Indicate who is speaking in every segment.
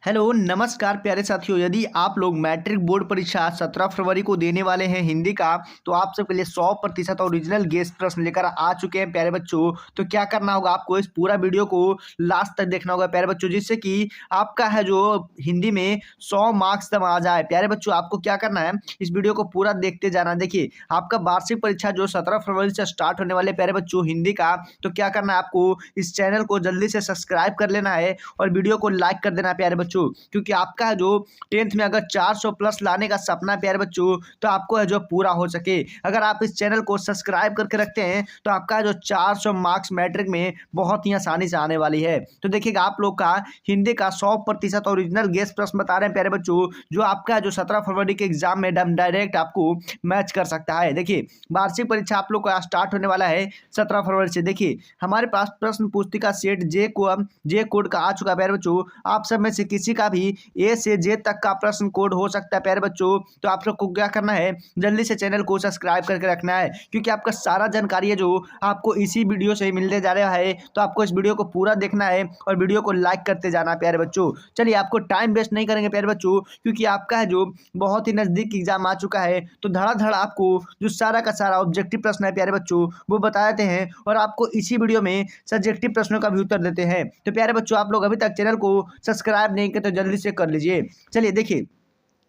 Speaker 1: Hello नमस्कार प्यारे साथियों। यदि आप लोग मैट्रिक बोर्ड परीक्षा 17 फरवरी को देने वाले हैं हिंदी का, तो आप सबके लिए 100% ओरिजिनल गेस्ट प्रश्न लेकर आ चुके हैं प्यारे बच्चों। तो क्या करना होगा, आपको इस पूरा वीडियो को लास्ट तक देखना होगा प्यारे बच्चों, जिससे कि आपका है जो हिंदी में 100 मार्क्स तक आ जाए। प्यारे बच्चों, आपको क्या करना है, इस वीडियो को पूरा देखते जाना। देखिए, आपका वार्षिक परीक्षा जो 17 फरवरी से स्टार्ट होने वाले प्यारे बच्चों हिंदी का, तो क्या करना है, आपको इस चैनल को जल्दी से सब्सक्राइब कर लेना है और वीडियो को लाइक कर देना है प्यारे बच्चों। क्योंकि आपका जो 10th में अगर 400 प्लस लाने का सपना है प्यारे बच्चों, तो आपको है जो पूरा हो सके, अगर आप इस चैनल को सब्सक्राइब करके रखते हैं, तो आपका जो 400 मार्क्स मैट्रिक में बहुत ही आसानी से आने वाली है। तो देखिएगा, आप लोग का हिंदी का 100% ओरिजिनल गेस्ट प्रश्न बता रहे हैं प्यारे बच्चों, जो आपका जो 17 फरवरी के एग्जाम में डायरेक्ट आपको मैच कर सकता है। देखिए, वार्षिक परीक्षा आप लोग का स्टार्ट होने वाला है 17 फरवरी से। देखिए, हमारे पास प्रश्न पुस्तिका सेट जे कोड का आ चुका है प्यारे बच्चों। आप सब में से किसी का भी ए से जे तक का प्रश्न कोड हो सकता है प्यारे बच्चों। तो आप लोग को क्या करना है, जल्दी से चैनल को सब्सक्राइब करके रखना है, क्योंकि आपका सारा जानकारी है जो आपको इसी वीडियो से मिलने जा रहा है। तो आपको इस वीडियो को पूरा देखना है और वीडियो को लाइक करते जाना है प्यारे बच्चों। चलिए, आपको टाइम वेस्ट नहीं करेंगे प्यारे बच्चों, क्योंकि आपका है जो बहुत ही नजदीक एग्जाम आ चुका है। तो धड़ाधड़ आपको जो सारा का सारा ऑब्जेक्टिव प्रश्न है प्यारे बच्चों, वो बता देते हैं और आपको इसी वीडियो में सब्जेक्टिव प्रश्नों का भी उत्तर देते हैं। तो प्यारे बच्चों, आप लोग अभी तक चैनल को सब्सक्राइब नहीं किए तो जल्दी से कर लीजिए। चलिए देखिए,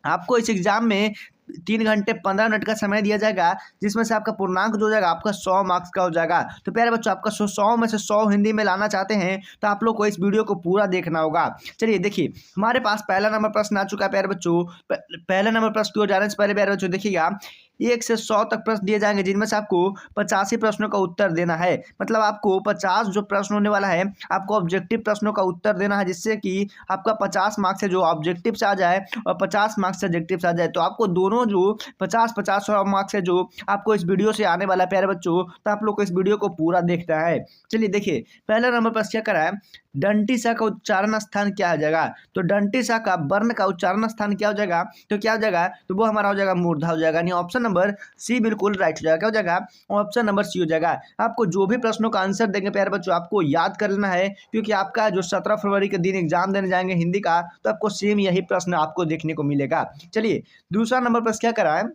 Speaker 1: आपको इस एग्जाम में 3 घंटे 15 मिनट का समय दिया जाएगा, जिसमें से आपका पूर्णांक जो हो जाएगा आपका 100 मार्क्स का हो जाएगा। तो प्यारे बच्चों, आपका 100 में से 100 हिंदी में लाना चाहते हैं, तो आप लोग को इस वीडियो को पूरा देखना होगा। चलिए देखिए, हमारे पास पहला नंबर प्रश्न आ चुका है प्यारे बच्चों। पहले नंबर प्रश्न की ओर जाने से पहले प्यारे बच्चों देखिएगा, 1 से 100 तक प्रश्न दिए जाएंगे, जिनमें से आपको 85 प्रश्नों का उत्तर देना है। मतलब आपको 50 जो प्रश्न होने वाला है, आपको ऑब्जेक्टिव प्रश्नों का उत्तर देना है, जिससे कि आपका 50 मार्क्स से जो ऑब्जेक्टिव से आ जाए और 50 मार्क्स से सब्जेक्टिव से आ जाए। तो आपको दोनों जो 50-50 मार्क्स है जो आपको इस वीडियो से आने वाला है प्यारे बच्चों, तो आप लोग को इस वीडियो को पूरा देखना है। चलिए देखिए, पहला नंबर प्रश्न क्या करा है, डंटी सा का उच्चारण स्थान क्या हो जाएगा। तो डंटी सा का वर्ण का उच्चारण स्थान क्या हो जाएगा, तो क्या हो जाएगा, तो वो हमारा हो जाएगा मूर्धा हो जाएगा। यानी ऑप्शन नंबर सी बिल्कुल राइट हो जाएगा। क्या हो जाएगा, ऑप्शन नंबर सी हो जाएगा। आपको जो भी प्रश्नों का आंसर देंगे प्यारे बच्चों, आपको याद कर लेना है, क्योंकि आपका जो 17 फरवरी के दिन एग्जाम देने जाएंगे हिंदी का, तो आपको सेम यही प्रश्न आपको देखने को मिलेगा। चलिए, दूसरा नंबर प्रश्न क्या करा है,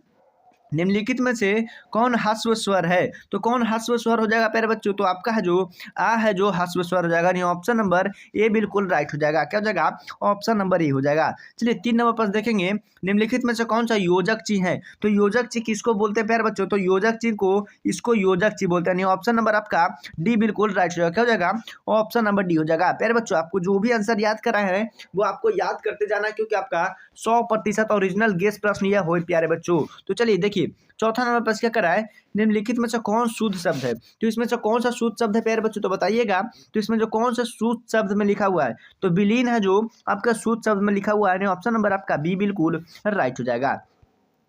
Speaker 1: निम्नलिखित में से कौन ह्रस्व स्वर है। तो कौन ह्रस्व स्वर हो जाएगा प्यारे बच्चों, तो आपका है जो आ है जो ह्रस्व स्वर हो जाएगा। नहीं, ऑप्शन नंबर ए बिल्कुल राइट हो जाएगा। क्या हो जाएगा, ऑप्शन नंबर ए हो जाएगा। चलिए, 3 नंबर पर देखेंगे, निम्नलिखित में से कौन सा योजक चिन्ह है। तो योजक चिन्ह किसको बोलते हैं प्यारे बच्चों, तो योजक चिन्ह को इसको योजक चिन्ह बोलते हैं। नहीं, ऑप्शन नंबर आपका डी बिल्कुल राइट हो जाएगा। क्या हो जाएगा, ऑप्शन नंबर डी हो जाएगा। प्यारे बच्चों, आपको जो भी आंसर याद करा है वो आपको याद करते जाना है, क्योंकि आपका 100% ओरिजिनल गेस प्रश्न यह हो प्यारे बच्चों। तो चलिए देखिए, चौथा नंबर प्रश्न क्या करा है, निम्नलिखित में से कौन शुद्ध शब्द है। तो इसमें से कौन सा शुद्ध शब्द है प्यारे बच्चों, तो बताइएगा। तो इसमें जो कौन सा शुद्ध शब्द में लिखा हुआ है, तो विलीन है जो आपका शुद्ध शब्द में लिखा हुआ है। ऑप्शन नंबर आपका बी बिल्कुल राइट हो जाएगा।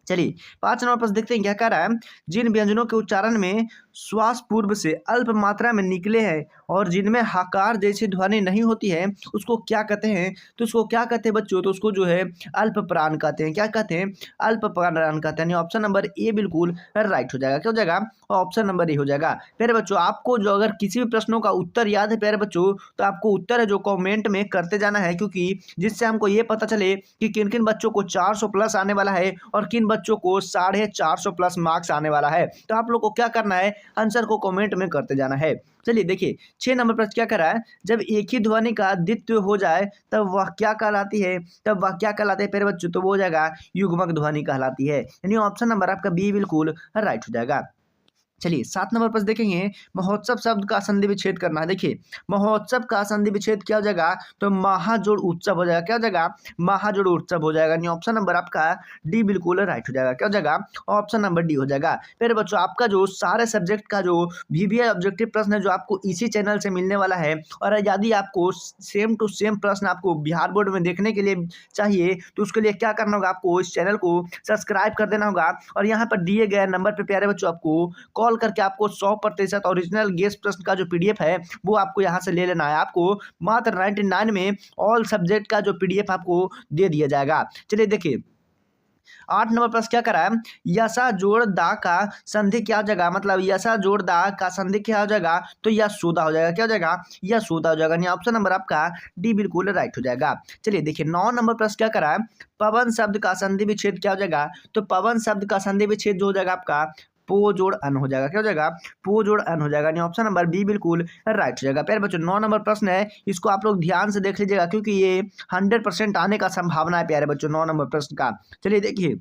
Speaker 1: चलिए, 5 नंबर प्रश्न देखते हैं क्या कह रहा है, जिन व्यंजनों के उच्चारण में श्वास पूर्व से अल्प मात्रा में निकले हैं और जिनमें हकार जैसी ध्वनि नहीं होती है, उसको क्या कहते हैं। तो उसको क्या कहते हैं बच्चों, तो उसको जो है अल्प प्राण कहते हैं। क्या कहते हैं, अल्प प्राण कहते हैं। ऑप्शन नंबर ए बिल्कुल राइट हो जाएगा। क्या हो जाएगा, ऑप्शन नंबर ए हो जाएगा। प्यारे बच्चों, आपको जो अगर किसी भी प्रश्नों का उत्तर याद है प्यारे बच्चों, तो आपको उत्तर है जो कॉमेंट में करते जाना है, क्योंकि जिससे हमको ये पता चले कि किन किन बच्चों को 400 प्लस आने वाला है और किन बच्चों को 450 प्लस मार्क्स आने वाला है। तो आप लोग को क्या करना है, आंसर को कमेंट में करते जाना है। चलिए देखिए, 6 नंबर प्रश्न क्या कर रहा है, जब एक ही ध्वनि का द्वित्व हो जाए तब वह क्या कहलाती है। तब वह क्या कहलाते हैं प्यारे बच्चों, तो वो हो जाएगा युग्मक ध्वनि कहलाती है। यानी ऑप्शन नंबर आपका बी बिल्कुल राइट हो जाएगा। चलिए, 7 नंबर पर देखेंगे, महोत्सव शब्द का संधि विच्छेद करना है। देखिए, महोत्सव का संधि विच्छेद क्या हो जाएगा, तो महाजोड़ उत्सव हो जाएगा। क्या हो जाएगा, महाजोड़ उत्सव हो जाएगा। नहीं, ऑप्शन नंबर आपका डी बिल्कुल राइट हो जाएगा। क्या हो जाएगा, ऑप्शन नंबर डी हो जाएगा। फिर बच्चों, आपका जो सारे सब्जेक्ट का जो VVI ऑब्जेक्टिव प्रश्न है, जो आपको इसी चैनल से मिलने वाला है, और यदि आपको सेम टू सेम प्रश्न आपको बिहार बोर्ड में देखने के लिए चाहिए, तो उसके लिए क्या करना होगा, आपको इस चैनल को सब्सक्राइब कर देना होगा और यहाँ पर दिए गए नंबर पर प्यारे बच्चों आपको कॉल करके आपको 100% ओरिजिनल गेस्ट प्रश्न का जो PDF है वो आपको यहाँ से ले लेना है। आपको मात्र 99 में ऑल सब्जेक्ट का जो PDF आपको दे दिया जाएगा। चलिए देखिए, 8 नंबर प्रश्न क्या करा है, यसा जोड़ दा का संधि क्या हो जाएगा, मतलब यसा जोड़ दा का संधि क्या हो जाएगा, तो यशोदा हो जाएगा। क्या हो जाएगा, यशोदा हो जाएगा। यानी ऑप्शन नंबर आपका डी बिल्कुल राइट हो जाएगा। चलिए देखिए 9 नंबर प्रश्न क्या करा है, पवन शब्द का संधि विच्छेद क्या हो जाएगा, तो पवन शब्द का संधि विच्छेद जो हो जाएगा आपका पो जोड़ अन हो जाएगा। क्या हो जाएगा, पो जोड़ अन हो जाएगा। यानी ऑप्शन नंबर बी बिल्कुल राइट हो जाएगा। प्यारे बच्चों 9 नंबर प्रश्न है, इसको आप लोग ध्यान से देख लीजिएगा क्योंकि ये 100% आने का संभावना है प्यारे बच्चों 9 नंबर प्रश्न का। चलिए देखिए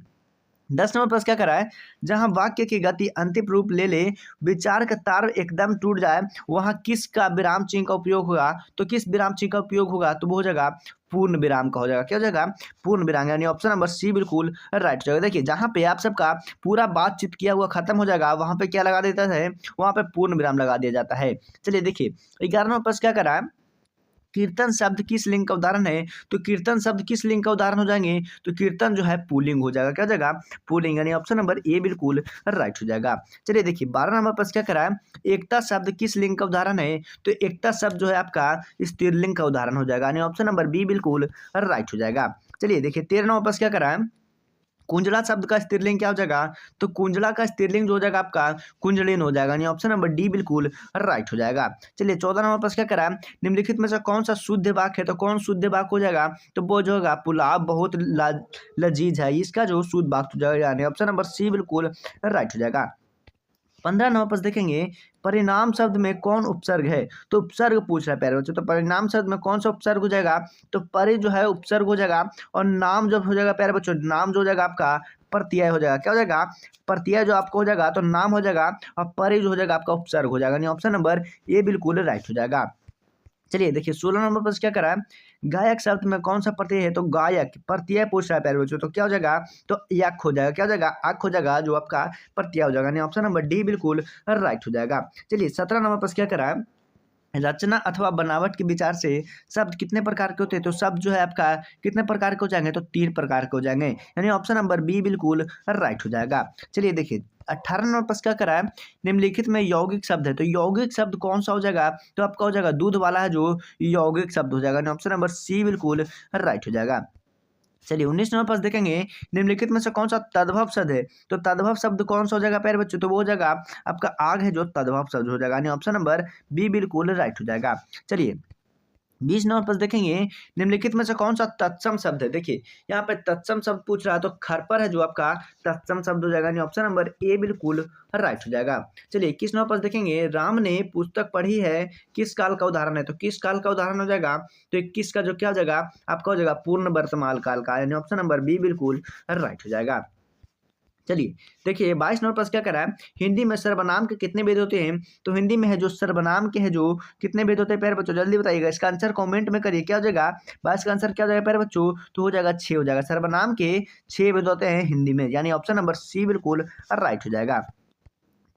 Speaker 1: 10 नंबर प्रश्न क्या करा है, जहां वाक्य की गति अंतिम रूप ले ले, विचार का तार एकदम टूट जाए, वहां किस का विराम चिन्ह का उपयोग होगा, तो किस विराम चिन्ह का उपयोग होगा, तो वो हो जाएगा पूर्ण विराम का हो जाएगा। क्या हो जाएगा, पूर्ण विराम। यानी ऑप्शन नंबर सी बिल्कुल राइट हो जाएगा। देखिए जहां पे आप सबका पूरा बातचीत किया हुआ खत्म हो जाएगा, वहां पे क्या लगा देता है, वहां पे पूर्ण विराम लगा दिया जाता है। चलिए देखिए 11 नंबर प्रश्न क्या करा है, कीर्तन शब्द किस लिंग का उदाहरण है, तो कीर्तन शब्द किस लिंग का उदाहरण हो जाएंगे, तो कीर्तन जो है पुल्लिंग हो जाएगा। क्या हो जाएगा, पुल्लिंग। यानी ऑप्शन नंबर ए बिल्कुल राइट हो जाएगा। चलिए देखिए 12 नंबर प्रश्न क्या करा है, एकता शब्द किस लिंग का उदाहरण है, तो एकता शब्द जो है आपका स्त्रीलिंग का उदाहरण हो जाएगा। यानी ऑप्शन नंबर बी बिल्कुल राइट हो जाएगा। चलिए देखिए 13 नंबर प्रश्न क्या करा है, कुंजला शब्द का स्त्रीलिंग क्या हो जाएगा, तो कुंजला का स्त्रीलिंग जो हो जाएगा आपका कुंजलिन हो जाएगा। यानी ऑप्शन नंबर डी बिल्कुल राइट हो जाएगा। चलिए 14 नंबर प्रश्न क्या करा है, निम्नलिखित में से कौन सा शुद्ध वाक्य है, तो कौन शुद्ध वाक्य हो जाएगा, तो वो जो होगा पुलाव बहुत लजीज है, इसका जो शुद्ध वाक्य हो जाएगा। यानी ऑप्शन नंबर सी बिल्कुल राइट हो जाएगा। 15 नंबर प्रश्न देखेंगे, परिणाम शब्द में कौन उपसर्ग है, तो उपसर्ग पूछ रहा है प्यारे बच्चों, तो परिणाम शब्द में कौन सा उपसर्ग हो जाएगा, तो परि जो है उपसर्ग हो जाएगा, और नाम जब हो जाएगा प्यारे बच्चों, नाम जो हो जाएगा आपका प्रत्यय हो जाएगा। क्या हो जाएगा, प्रत्यय जो आपको हो जाएगा तो नाम हो जाएगा, और परि जो हो जाएगा आपका उपसर्ग हो जाएगा। यानी ऑप्शन नंबर ए बिल्कुल राइट हो जाएगा। चलिए देखिए 16 नंबर पर क्या करा है, गायक शब्द में कौन सा प्रत्यय है, तो गायक प्रत्यय पूछ रहा है प्यारे बच्चों, तो क्या हो जाएगा, तो यक हो जाएगा। क्या हो जाएगा, अक हो जाएगा, जो आपका प्रत्यय हो जाएगा। यानी ऑप्शन नंबर डी बिल्कुल राइट हो जाएगा। चलिए 17 नंबर पर क्या करा है, रचना अथवा बनावट के विचार से शब्द कितने प्रकार के होते हैं, तो शब्द जो है आपका कितने प्रकार के हो जाएंगे, तो 3 प्रकार के हो जाएंगे। यानी ऑप्शन नंबर बी बिल्कुल राइट हो जाएगा। चलिए देखिए 18 नंबर पर क्या करा है, निम्नलिखित में यौगिक शब्द है, तो यौगिक शब्द कौन सा हो जाएगा, तो आपका हो जाएगा दूध वाला है जो यौगिक शब्द हो जाएगा। ऑप्शन नंबर सी बिल्कुल राइट हो जाएगा। चलिए 19 नंबर पास देखेंगे, निम्नलिखित में से कौन सा तद्भव शब्द है, तो तद्भव शब्द कौन सा हो जाएगा प्यारे बच्चों, तो वो हो जाएगा आपका आग है जो तद्भव शब्द हो जाएगा। यानी ऑप्शन नंबर बी बिल्कुल राइट हो जाएगा। चलिए 20 नंबर पर देखेंगे, निम्नलिखित में से कौन सा तत्सम शब्द है, देखिए यहाँ पे तत्सम शब्द पूछ रहा है, तो खरपर है जो आपका तत्सम शब्द हो जाएगा। यानी ऑप्शन नंबर ए बिल्कुल राइट हो जाएगा। चलिए 21 नंबर पर देखेंगे, राम ने पुस्तक पढ़ी है किस काल का उदाहरण है, तो किस काल का उदाहरण हो जाएगा, तो 21 का जो क्या हो जाएगा आपका हो जाएगा पूर्ण वर्तमान काल का। यानी ऑप्शन नंबर बी बिल्कुल राइट हो जाएगा। चलिए देखिए 22 नंबर पर क्या करा है, हिंदी में सर्वनाम के कितने भेद होते हैं, तो हिंदी में है जो सर्वनाम के है जो कितने भेद होते हैं प्यारे बच्चों, जल्दी बताइएगा, इसका आंसर कमेंट में करिए। क्या हो जाएगा 22 का आंसर क्या हो जाएगा प्यारे बच्चों, तो हो जाएगा 6 हो जाएगा। सर्वनाम के 6 भेद होते हैं हिंदी में। यानी ऑप्शन नंबर सी बिल्कुल राइट हो जाएगा।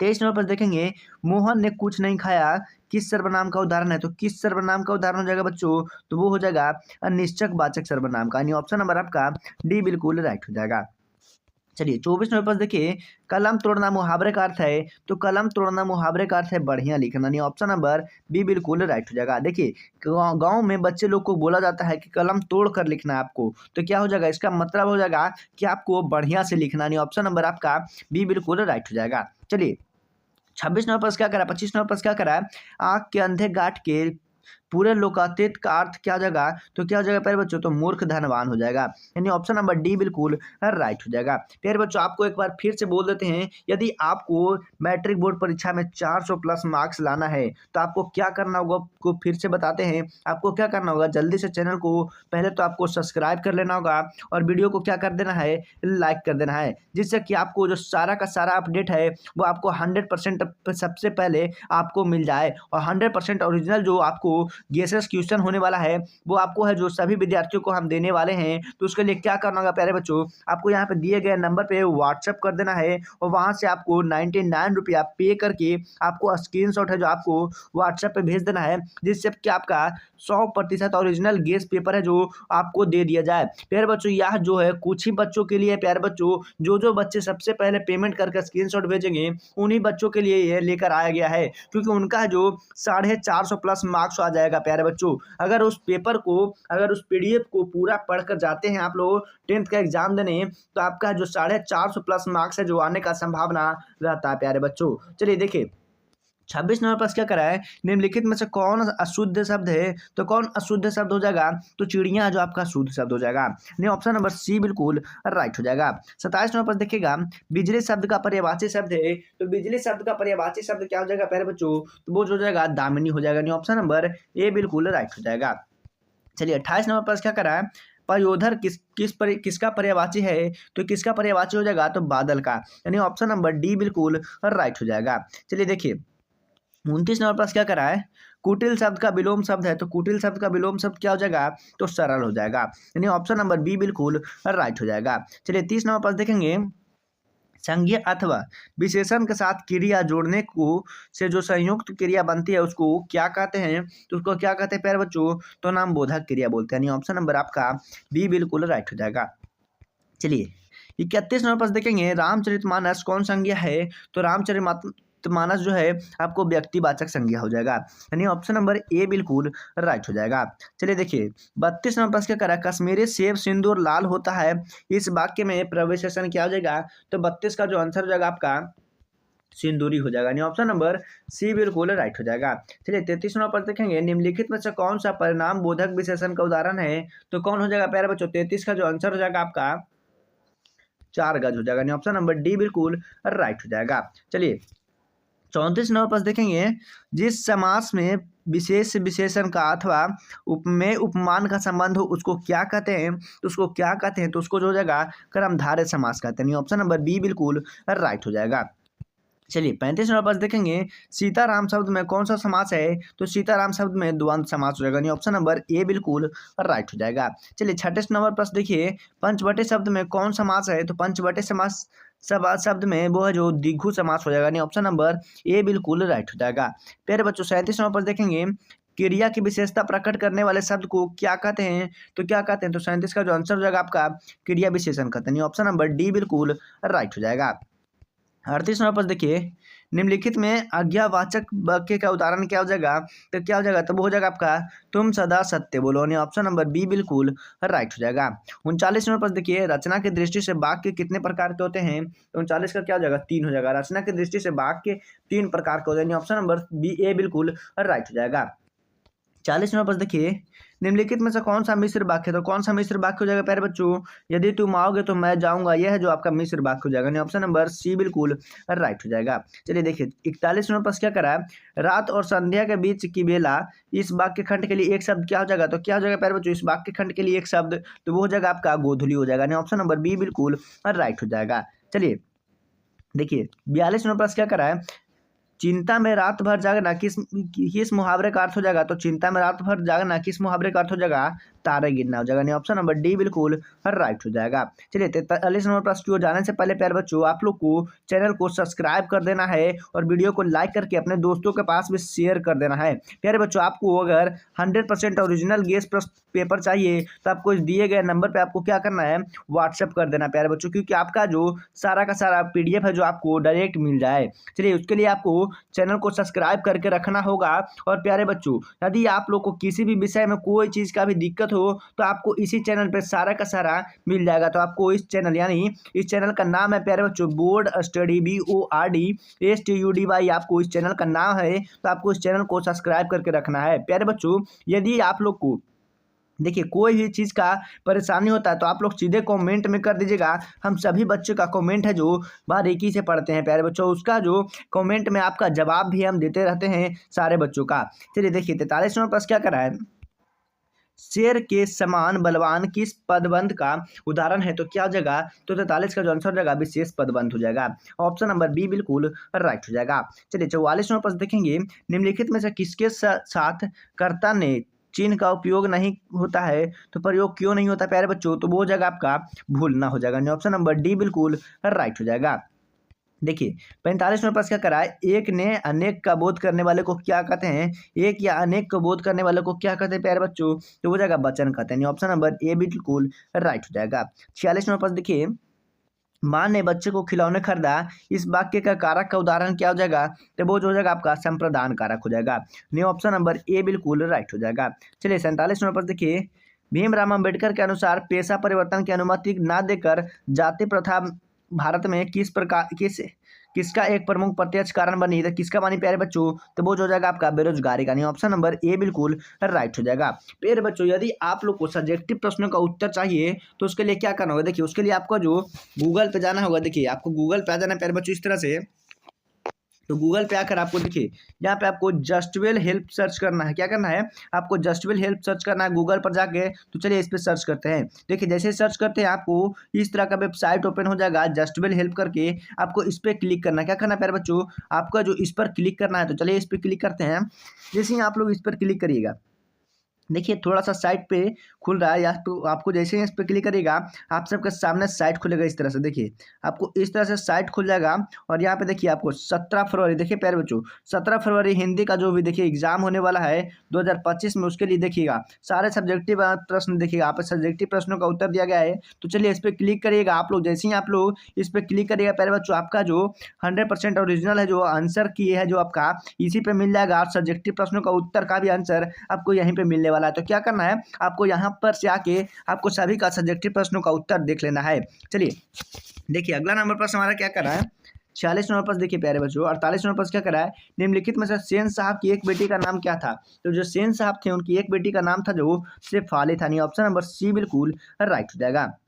Speaker 1: 23 नंबर पर देखेंगे, मोहन ने कुछ नहीं खाया किस सर्वनाम का उदाहरण है, तो किस सर्वनाम का उदाहरण हो जाएगा बच्चों, तो वो हो जाएगा अनिश्चक वाचक सर्वनाम का। यानी ऑप्शन नंबर आपका डी बिल्कुल राइट हो जाएगा। चलिए 24 नंबर पर देखिए, कलम तोड़ना मुहावरे का अर्थ है, तो कलम तोड़ना मुहावरे का अर्थ है बढ़िया लिखना। यानी ऑप्शन नंबर बी बिल्कुल राइट हो जाएगा। देखिए गांव में बच्चे लोग को बोला जाता है कि कलम तोड़ कर लिखना है आपको, तो क्या हो जाएगा, इसका मतलब हो जाएगा कि आपको बढ़िया से लिखना। यानी ऑप्शन नंबर आपका बी बिल्कुल राइट हो जाएगा। चलिए 26 नंबर पर क्या करा, 25 नंबर पर क्या करा, आँख के अंधे गांठ के पूरे लोकातीत का अर्थ क्या हो जाएगा, तो क्या हो जाएगा प्यारे बच्चों, तो मूर्ख धनवान हो जाएगा। यानी ऑप्शन नंबर डी बिल्कुल राइट हो जाएगा। प्यारे बच्चों आपको एक बार फिर से बोल देते हैं, यदि आपको मैट्रिक बोर्ड परीक्षा में 400 प्लस मार्क्स लाना है तो आपको क्या करना होगा, आपको फिर से बताते हैं। आपको क्या करना होगा, जल्दी से चैनल को पहले तो आपको सब्सक्राइब कर लेना होगा, और वीडियो को क्या कर देना है, लाइक कर देना है, जिससे कि आपको जो सारा का सारा अपडेट है वो आपको 100% सबसे पहले आपको मिल जाए, और 100% ओरिजिनल जो आपको जीएसएस क्वेश्चन होने वाला है वो आपको है जो सभी विद्यार्थियों को हम देने वाले हैं। तो उसके लिए क्या करना होगा प्यारे बच्चों, आपको यहाँ पे दिए गए नंबर पे व्हाट्सएप कर देना है, और वहाँ से आपको 99 रुपया पे करके आपको स्क्रीनशॉट है जो आपको व्हाट्सएप पे भेज देना है, जिससे कि आपका 100% ओरिजिनल गेस पेपर है जो आपको दे दिया जाए। प्यारे बच्चों यह जो है कुछ ही बच्चों के लिए, प्यारे बच्चों जो बच्चे सबसे पहले पेमेंट करके स्क्रीनशॉट भेजेंगे उन्हीं बच्चों के लिए यह लेकर आया गया है, क्योंकि उनका जो 450 प्लस मार्क्स आ जाएगा जाएगा प्यारे बच्चों। अगर उस पेपर को, अगर उस पीडीएफ को पूरा पढ़कर जाते हैं आप लोग 10th का एग्जाम देने, तो आपका जो 450 प्लस मार्क्स है जो आने का संभावना रहता है प्यारे बच्चों। चलिए देखिए 26 नंबर पर क्या करा है, निम्नलिखित में से कौन अशुद्ध शब्द है, तो कौन अशुद्ध शब्द हो जाएगा, तो चिड़िया जो आपका शुद्ध शब्द हो जाएगा, यानी ऑप्शन नंबर सी बिल्कुल राइट हो जाएगा। 27 नंबर पर देखिएगा बिजली शब्द का पर्यायवाची शब्द है, तो बिजली शब्द का पर्यायवाची शब्द क्या हो जाएगा प्यारे बच्चों, तो वो जो हो जाएगा दामिनी हो जाएगा, यानी ऑप्शन नंबर ए बिल्कुल राइट हो जाएगा। चलिए 28 नंबर पर क्या करा है, पयोधर किसका पर्यायवाची है, तो किसका पर्यायवाची हो जाएगा, तो बादल का, यानी ऑप्शन नंबर डी बिल्कुल राइट हो जाएगा। चलिए देखिए 29 नंबर पर क्या करा है, कुटिल शब्द का विलोम शब्द है, तो कुटिल शब्द का विलोम शब्द क्या हो जाएगा, तो सरल हो जाएगा, यानी ऑप्शन नंबर बी बिल्कुल राइट हो जाएगा। चलिए 30 नंबर पर देखेंगे संज्ञा अथवा विशेषण के साथ क्रिया जोड़ने को से जो संयुक्त क्रिया बनती है उसको क्या कहते हैं, तो उसको क्या कहते हैं प्यारे बच्चों, तो नाम बोधक क्रिया बोलते हैं, यानी ऑप्शन नंबर आपका बी बिल्कुल राइट हो जाएगा। चलिए 31 नंबर पर देखेंगे रामचरितमानस कौन संज्ञा है, तो रामचरितमानस जो है आपको व्यक्तिवाचक संज्ञा हो जाएगा, यानी ऑप्शन नंबर ए बिल्कुल राइट हो जाएगा। चलिए देखिए 32 नंबर पर क्या करा, कश्मीरी सेब सिंदूर लाल होता है, इस वाक्य में प्रविशेषण क्या हो जाएगा, तो 32 का जो आंसर हो जाएगा आपका सिंदूरी हो जाएगा, यानी ऑप्शन नंबर सी बिल्कुल राइट हो जाएगा। चलिए 33 नंबर पर देखेंगे निम्नलिखित में से कौन सा परिणाम बोधक विशेषण का उदाहरण है, तो कौन हो जाएगा प्यारे बच्चों, 33 का जो आंसर हो जाएगा आपका 4 गज हो जाएगा, यानी ऑप्शन नंबर डी बिल्कुल राइट हो जाएगा। चलिए 34 नंबर पर देखेंगे जिस समास में विशेष विशेषण का अथवा उपमान का संबंध हो उसको क्या कहते हैं, तो उसको क्या कहते हैं, तो उसको जो हो जाएगा कर्मधारय समास कहते हैं, यानी ऑप्शन नंबर बी बिल्कुल राइट हो जाएगा। चलिए 35 नंबर पर देखेंगे सीताराम शब्द में कौन सा समास है, तो सीताराम शब्द में द्वंद्व समास हो जाएगा, यानी ऑप्शन नंबर ए बिल्कुल राइट हो जाएगा। चलिए 36 नंबर पर देखिए पंचवटे शब्द में कौन समास है, तो पंचवटे समास शब्द में वो है जो द्विगु समास हो जाएगा, यानी ऑप्शन नंबर ए बिल्कुल राइट हो जाएगा। प्यारे बच्चों 37 नंबर पर देखेंगे क्रिया की विशेषता प्रकट करने वाले शब्द को क्या कहते हैं, तो क्या कहते हैं, तो 37 का जो आंसर हो जाएगा आपका क्रिया विशेषण कहते हैं, ऑप्शन नंबर डी बिल्कुल राइट हो जाएगा। 38 नंबर पर देखिए निम्नलिखित में आज्ञावाचक वाक्य का उदाहरण क्या हो जाएगा, तो क्या हो जाएगा, तो वो हो जाएगा आपका तुम सदा सत्य बोलो, यानी ऑप्शन नंबर बी बिल्कुल राइट हो जाएगा। 39 नंबर पर देखिए रचना की दृष्टि से वाक्य कितने प्रकार के होते हैं, तो 39 का क्या हो जाएगा 3 हो जाएगा, रचना की दृष्टि से वाक्य 3 प्रकार के होते हैं, यानी ऑप्शन नंबर बी ए बिल्कुल राइट हो जाएगा। 40 नंबर पर देखिए निम्नलिखित में से कौन सा मिश्र वाक्य है, तो कौन सा मिश्र वाक्य हो जाएगा प्यारे बच्चों, यदि तुम आओगे तो मैं जाऊंगा, यह है जो आपका मिश्र वाक्य हो जाएगा, ऑप्शन नंबर सी बिल्कुल राइट हो जाएगा। चलिए देखिए 41 नंबर पर क्या करा है, रात और संध्या के बीच की बेला, इस वाक्य खंड के लिए एक शब्द क्या हो जाएगा, तो क्या हो जाएगा प्यारे बच्चों, इस वाक्य खंड के लिए एक शब्द, तो वो हो जाएगा आपका गोधूली हो जाएगा, ऑप्शन नंबर बी बिल्कुल राइट हो जाएगा। चलिए देखिए 42 नंबर पर क्या करा है, चिंता में रात भर जागना किस मुहावरे का अर्थ हो जाएगा, तो चिंता में रात भर जागना किस मुहावरे का अर्थ हो जाएगा, तारे गिनना हो जाएगा, ऑप्शन नंबर डी बिल्कुल राइट हो जाएगा। चलिए 43 नंबर प्रश्न की ओर जाने से पहले प्यारे बच्चों आप लोग को चैनल को सब्सक्राइब कर देना है और वीडियो को लाइक करके अपने दोस्तों के पास भी शेयर कर देना है। प्यारे बच्चों आपको अगर 100% ओरिजिनल गेस प्रश्न पेपर चाहिए तो आपको इस दिए गए नंबर पे आपको क्या करना है, व्हाट्सएप कर देना प्यारे बच्चों, क्योंकि आपका जो सारा का सारा PDF है जो आपको डायरेक्ट मिल जाए। चलिए उसके लिए आपको चैनल को सब्सक्राइब करके रखना होगा। और प्यारे बच्चों यदि आप लोग को किसी भी विषय में कोई चीज़ का भी दिक्कत हो तो आपको इसी चैनल पे सारा का सारा मिल जाएगा। तो आपको इस चैनल यानी इस चैनल का नाम है प्यारे बच्चों बोर्ड स्टडी BORD STUDY, आपको इस चैनल का नाम है, तो आपको इस चैनल को सब्सक्राइब करके रखना है। प्यारे बच्चों यदि आप लोग को देखिए कोई भी चीज़ का परेशानी होता है तो आप लोग सीधे कमेंट में कर दीजिएगा, हम सभी बच्चों का कमेंट है जो बारीकी से पढ़ते हैं प्यारे बच्चों, उसका जो कमेंट में आपका जवाब भी हम देते रहते हैं सारे बच्चों का। चलिए देखिए 43 नंबर पर क्या करा है, शेर के समान बलवान किस पदबंध का उदाहरण है, तो क्या हो जाएगा, तो 43 का जो आंसर हो जाएगा विशेष पदबंध हो जाएगा, ऑप्शन नंबर बी बिल्कुल राइट हो जाएगा। चलिए 44 नंबर पर देखेंगे निम्नलिखित में से किसके साथ कर्ता ने चिन्ह का उपयोग नहीं होता है, तो प्रयोग क्यों नहीं होता प्यारे बच्चों, तो वो हो जाएगा आपका भूलना हो जाएगा, ऑप्शन नंबर डी बिल्कुल राइट हो जाएगा। देखिए 45 नंबर पर क्या करा है, एक ने अनेक का बोध करने वाले को क्या कहते हैं, एक या अनेक को बोध करने वाले को क्या कहते हैं प्यारे बच्चों, तो वो जाएगा वचन कहते हैं, ऑप्शन नंबर ए बिल्कुल राइट हो जाएगा। 46 नंबर पर देखिए माँ ने बच्चे को खिलौने खरीदा, इस वाक्य का कारक का उदाहरण क्या हो जाएगा? तो वो जो हो जाएगा आपका संप्रदान कारक हो जाएगा। नहीं, ऑप्शन नंबर ए बिल्कुल राइट हो जाएगा। चलिए 47 नंबर पर देखिए, भीमराव अम्बेडकर के अनुसार पेशा परिवर्तन की अनुमति ना देकर जाति प्रथा भारत में किसका एक प्रमुख प्रत्यक्ष कारण बनी? तो किसका बनी प्यारे बच्चों? तो वो जो हो जाएगा आपका बेरोजगारी का। नहीं, ऑप्शन नंबर ए बिल्कुल राइट हो जाएगा। प्यारे बच्चों, यदि आप लोग को सब्जेक्टिव प्रश्नों का उत्तर चाहिए तो उसके लिए क्या करना होगा? देखिए, उसके लिए आपको जो गूगल पे जाना होगा, देखिए आपको गूगल पे आ जाना है प्यारे बच्चों इस तरह से। तो गूगल पे आकर आपको देखिए यहाँ पे आपको जस्टवेल हेल्प सर्च करना है। क्या करना है? आपको जस्टवेल हेल्प सर्च करना है गूगल पर जाके। तो चलिए इस पर सर्च करते हैं। देखिए जैसे सर्च करते हैं आपको इस तरह का वेबसाइट ओपन हो जाएगा जस्टवेल हेल्प करके। आपको इस पर क्लिक करना है। क्या करना है प्यारे बच्चों? आपका जो इस पर क्लिक करना है। तो चलिए इस पर क्लिक करते हैं। जैसे ही आप लोग इस पर क्लिक करिएगा, देखिए थोड़ा सा साइट पे खुल रहा है, या तो आपको जैसे ही इस पे क्लिक करिएगा आप सबके सामने साइट खुलेगा इस तरह से। देखिए आपको इस तरह से साइट खुल जाएगा और यहाँ पे देखिए आपको 17 फरवरी, देखिए प्यारे बच्चों 17 फरवरी हिंदी का जो भी देखिए एग्जाम होने वाला है 2025 में, उसके लिए देखिएगा सारे सब्जेक्टिव प्रश्न देखिएगा आप सब्जेक्टिव प्रश्नों का उत्तर दिया गया है। तो चलिए इस पर क्लिक करिएगा आप लोग। जैसे ही आप लोग इस पर क्लिक करिएगा प्यारे बच्चों, आपका जो 100% ओरिजिनल है जो आंसर की है जो आपका इसी पे मिल जाएगा। और सब्जेक्टिव प्रश्नों का उत्तर का भी आंसर आपको यहीं पे मिलने वाला है। तो क्या करना है आपको यहाँ पर से आके आपको सभी का सब्जेक्टिव प्रश्नों का उत्तर देख लेना है। चलिए देखिए अगला नंबर प्रश्न हमारा क्या कर रहा है? 46 नंबर पर देखिए प्यारे बच्चों, 48 नंबर पर क्या करा है? निम्नलिखित में से सेन साहब की एक बेटी का नाम क्या था? तो जो सेन साहब थे उनकी एक बेटी का नाम था जो शेफाली था। नहीं, ऑप्शन नंबर सी बिल्कुल राइट हो जाएगा।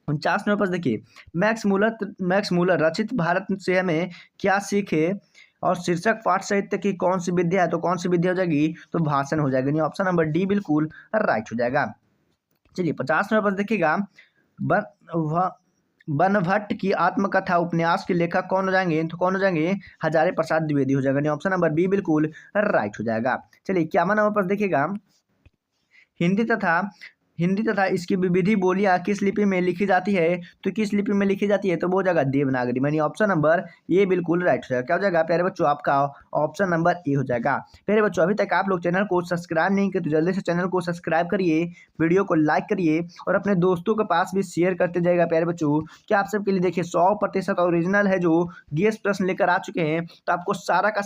Speaker 1: 49 नंबर पर देखिए, मैक्स मूलर रचित भारत से हमें क्या सीखे और शीर्षक पाठ साहित्य की कौन सी विद्या है? तो कौन सी विद्या हो जाएगी? तो भाषण हो जाएगी। नहीं, ऑप्शन नंबर डी बिल्कुल राइट हो जाएगा। चलिए 50 नंबर पर देखिएगा, बन व- बनभट्ट की आत्मकथा उपन्यास के लेखक कौन हो जाएंगे? तो कौन हो जाएंगे? हजारे प्रसाद द्विवेदी हो जाएगा। नहीं, ऑप्शन नंबर बी बिल्कुल राइट हो जाएगा। चलिए 51 नंबर पर देखिएगा, हिंदी तथा हिंदी तथा इसकी विविध बोलियां किस लिपि में लिखी जाती है? तो किस लिपि में लिखी जाती है? तो वो हो जाएगा देवनागरी में। ऑप्शन नंबर ए बिल्कुल राइट हो जाएगा। क्या हो जाएगा प्यारे बच्चों? आपका ऑप्शन नंबर ए हो जाएगा। प्यारे बच्चों, अभी तक आप लोग चैनल को सब्सक्राइब नहीं किए तो जल्दी से चैनल को सब्सक्राइब करिए, वीडियो को लाइक करिए और अपने दोस्तों के पास भी शेयर करते जाएगा। प्यारे बच्चों, क्या आप सबके लिए देखिए 100% ओरिजिनल है जो डीएस प्रश्न लेकर आ चुके हैं। तो आपको सारा का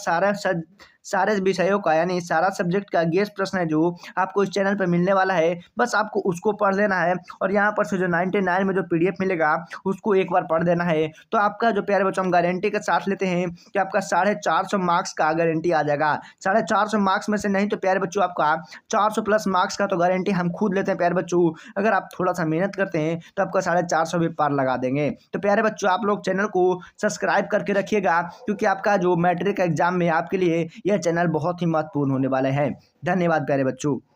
Speaker 1: सारे विषयों का यानी सारा सब्जेक्ट का गेस प्रश्न है जो आपको इस चैनल पर मिलने वाला है। बस आपको उसको पढ़ लेना है और यहाँ पर से जो 99 में जो पीडीएफ मिलेगा उसको एक बार पढ़ देना है। तो आपका जो प्यारे बच्चों हम गारंटी के साथ लेते हैं कि आपका 450 मार्क्स का गारंटी आ जाएगा। 450 मार्क्स में से नहीं तो प्यारे बच्चों आपका 400+ मार्क्स का तो गारंटी हम खुद लेते हैं प्यारे बच्चों। अगर आप थोड़ा सा मेहनत करते हैं तो आपका 450 भी पार लगा देंगे। तो प्यारे बच्चों, आप लोग चैनल को सब्सक्राइब करके रखिएगा क्योंकि आपका जो मैट्रिक एग्जाम में आपके लिए यह चैनल बहुत ही महत्वपूर्ण होने वाला है। धन्यवाद प्यारे बच्चों।